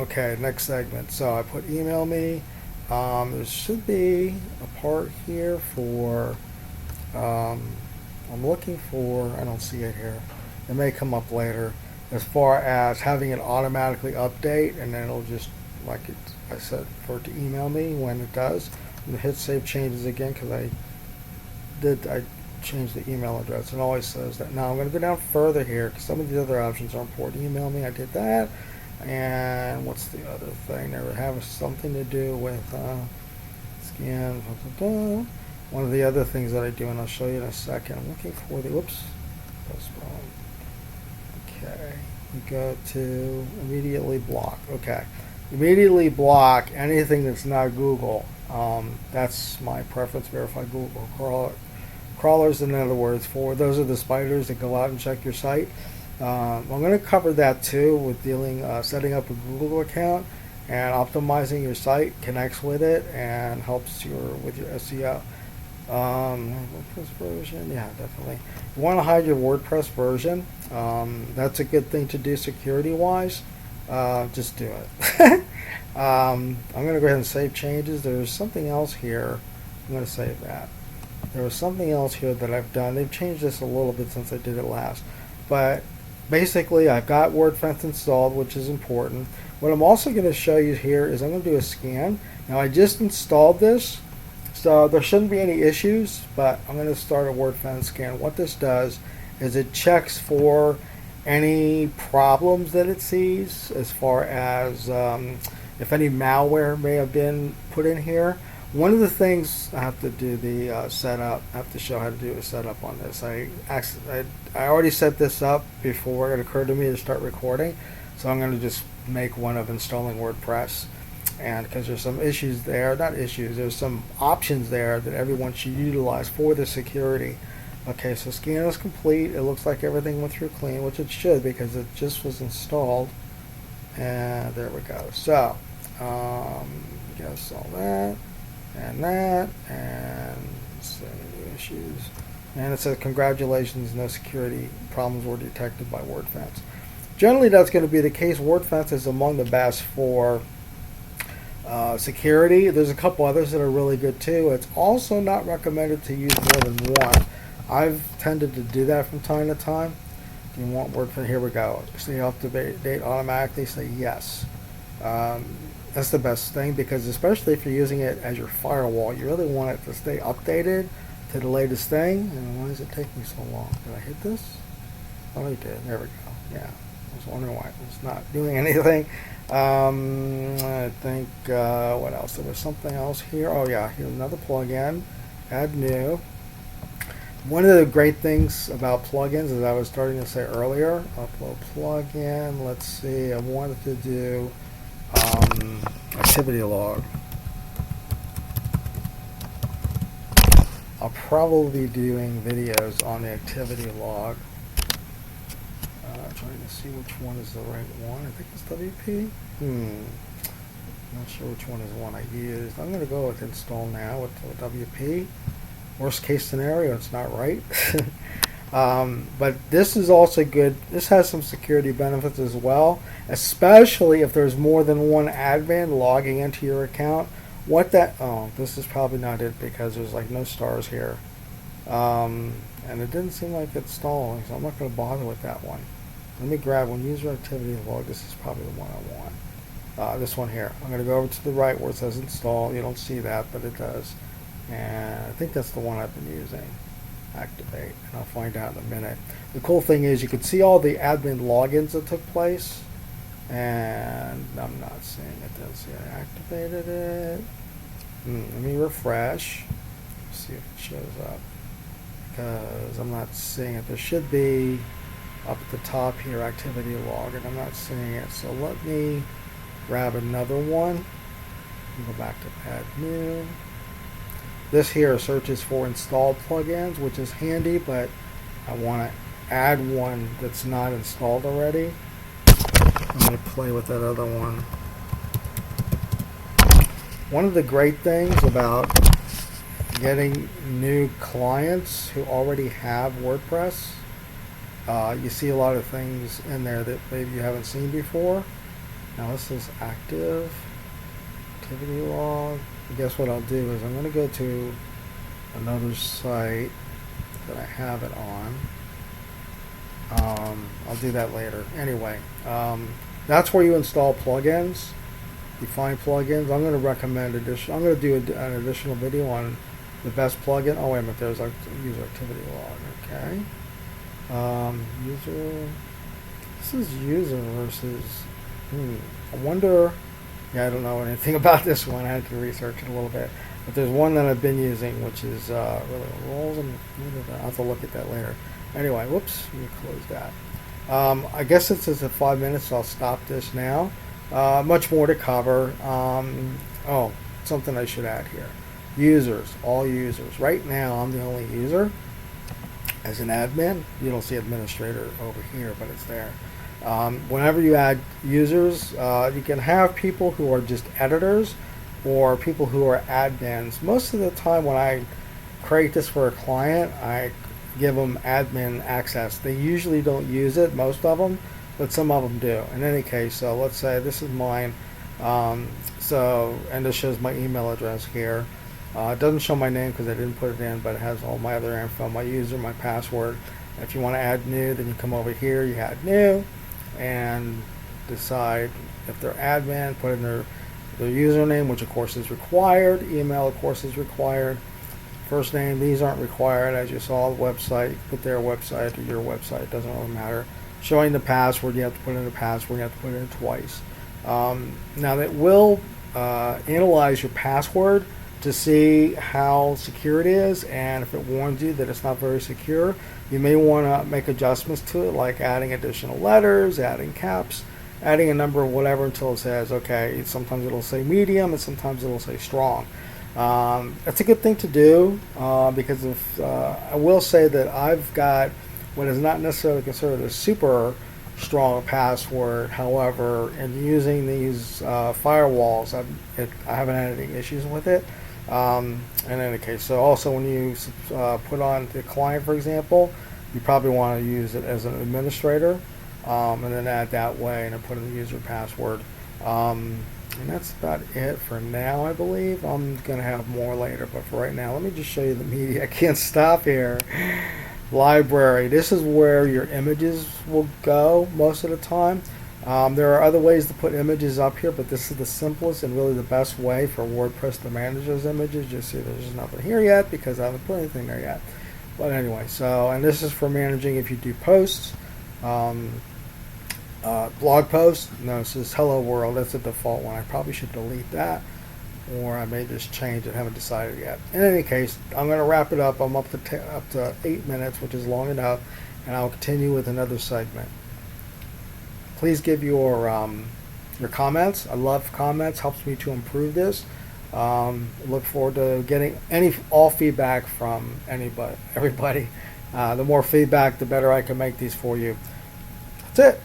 Okay, next segment. So I put email me. There should be a part here for, um, I'm looking for, I don't see it here. It may come up later as far as having it automatically update, and then it'll just, like it, I said, for it to email me when it does. And hit save changes again because I changed the email address. It always says that. Now I'm going to go down further here because some of the other options are important. Email me, I did that. And what's the other thing? They have something to do with scan. One of the other things that I do, and I'll show you in a second. I'm looking for the, whoops, postpone. Okay, we go to immediately block. Okay, immediately block anything that's not Google. That's my preference. Verify Google crawlers, in other words, for those are the spiders that go out and check your site. I'm going to cover that too with setting up a Google account and optimizing your site connects with it and helps with your SEO. WordPress version, yeah, definitely. You want to hide your WordPress version. That's a good thing to do security-wise. Just do it. I'm going to go ahead and save changes. There's something else here. I'm going to save that. There was something else here that I've done. They've changed this a little bit since I did it last. But basically, I've got WordPress installed, which is important. What I'm also going to show you here is I'm going to do a scan. Now, I just installed this, so there shouldn't be any issues, but I'm going to start a WordPress scan. What this does is it checks for any problems that it sees as far as if any malware may have been put in here. One of the things I have to do the setup. I have to show how to do a setup on this. I already set this up before it occurred to me to start recording, so I'm going to just make one of installing WordPress, and because there's some issues there, not issues, there's some options there that everyone should utilize for the security. Okay, so scan is complete. It looks like everything went through clean, which it should because it just was installed, and there we go. So all that. And that, and so new issues, and it says congratulations, no security problems were detected by WordFence. Generally, that's going to be the case. WordFence is among the best for security. There's a couple others that are really good too. It's also not recommended to use more than one. I've tended to do that from time to time. Do you want WordFence? Here we go. Stay up to date automatically. Say yes. That's the best thing, because especially if you're using it as your firewall, you really want it to stay updated to the latest thing. And why is it taking so long? Did I hit this? Oh, I did. There we go. Yeah. I was wondering why it's not doing anything. I think, what else? There was something else here. Oh, yeah. Here's another plugin. Add new. One of the great things about plugins, as I was starting to say earlier, upload plugin. Let's see. I wanted to do activity log. I'll probably be doing videos on the activity log. Trying to see which one is the right one. I think it's WP. Not sure which one is the one I used. I'm going to go with install now with the WP. Worst case scenario, it's not right. But this is also good. This has some security benefits as well, especially if there's more than one admin logging into your account. This is probably not it because there's like no stars here. And it didn't seem like it's installing, so I'm not going to bother with that one. Let me grab one. User activity log. This is probably the one I want. This one here. I'm going to go over to the right where it says install. You don't see that, but it does. And I think that's the one I've been using. Activate, and I'll find out in a minute. The cool thing is you can see all the admin logins that took place, and I'm not seeing it. Let's see, I activated it. Let me refresh, see if it shows up, because I'm not seeing it. There should be up at the top here activity log, and I'm not seeing it. So let me grab another one and go back to add new. This here searches for installed plugins, which is handy, but I want to add one that's not installed already. I'm going to play with that other one. One of the great things about getting new clients who already have WordPress, you see a lot of things in there that maybe you haven't seen before. Now this is active activity log. I guess what I'll do is I'm going to go to another site that I have it on. I'll do that later. Anyway, that's where you install plugins. You find plugins. I'm going to recommend additional. I'm going to do an additional video on the best plugin. Oh wait a minute, there's a user activity log. Okay. User. This is user versus. I wonder. Yeah, I don't know anything about this one. I had to research it a little bit. But there's one that I've been using, which is really roles, and I'll have to look at that later. Anyway, whoops, let me close that. I guess since it's at 5 minutes, so I'll stop this now. Much more to cover. Oh, something I should add here. Users, all users. Right now, I'm the only user. As an admin, you don't see administrator over here, but it's there. Whenever you add users, you can have people who are just editors or people who are admins. Most of the time when I create this for a client, I give them admin access. They usually don't use it, most of them, but some of them do. In any case, so let's say this is mine. And this shows my email address here. It doesn't show my name because I didn't put it in, but it has all my other info, my user, my password. If you want to add new, then you come over here, you add new, and decide if they're admin, put in their username, which of course is required. Email, of course, is required. First name, these aren't required. As you saw, the website, put their website or your website, doesn't really matter. Showing the password, you have to put in the password, you have to put it in twice. Now that will analyze your password to see how secure it is, and if it warns you that it's not very secure, you may want to make adjustments to it, like adding additional letters, adding caps, adding a number of whatever until it says, okay, sometimes it'll say medium and sometimes it'll say strong. It's a good thing to do because I will say that I've got what is not necessarily considered a super strong password. However, in using these firewalls, I haven't had any issues with it. In any case, so also when you put on the client, for example, you probably want to use it as an administrator, and then add that way and then put in the user password. And that's about it for now, I believe. I'm going to have more later, but for right now, let me just show you the media. I can't stop here. Library. This is where your images will go most of the time. There are other ways to put images up here, but this is the simplest and really the best way for WordPress to manage those images. You see there's nothing here yet because I haven't put anything there yet. But anyway, and this is for managing if you do posts, blog posts. No, this is Hello World. That's the default one. I probably should delete that, or I may just change it. Haven't decided yet. In any case, I'm going to wrap it up. I'm up to 8 minutes, which is long enough, and I'll continue with another segment. Please give your comments. I love comments. Helps me to improve this. Look forward to getting all feedback from everybody. The more feedback, the better I can make these for you. That's it.